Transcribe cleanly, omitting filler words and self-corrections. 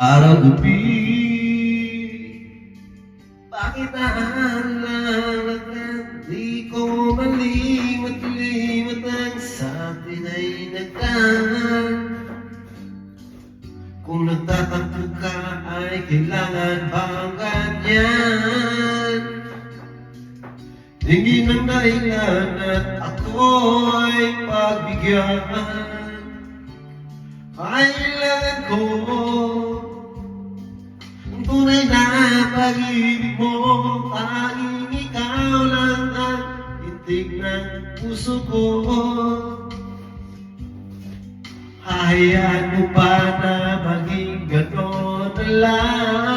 Araw-gabi, bakit naalala ka? Di ko malimot-limot ang sa atin ay nagkaan. Kung nagtatampo ka ay kailangan bang ganyan? Tingin ang dahilan at ako ay pagbigyan. Kailangan ko ang tunay na pag-ibig mo. Tanging ikaw lang ang itig ng puso ko. Hayaan mo pa na maging gano'n na lang.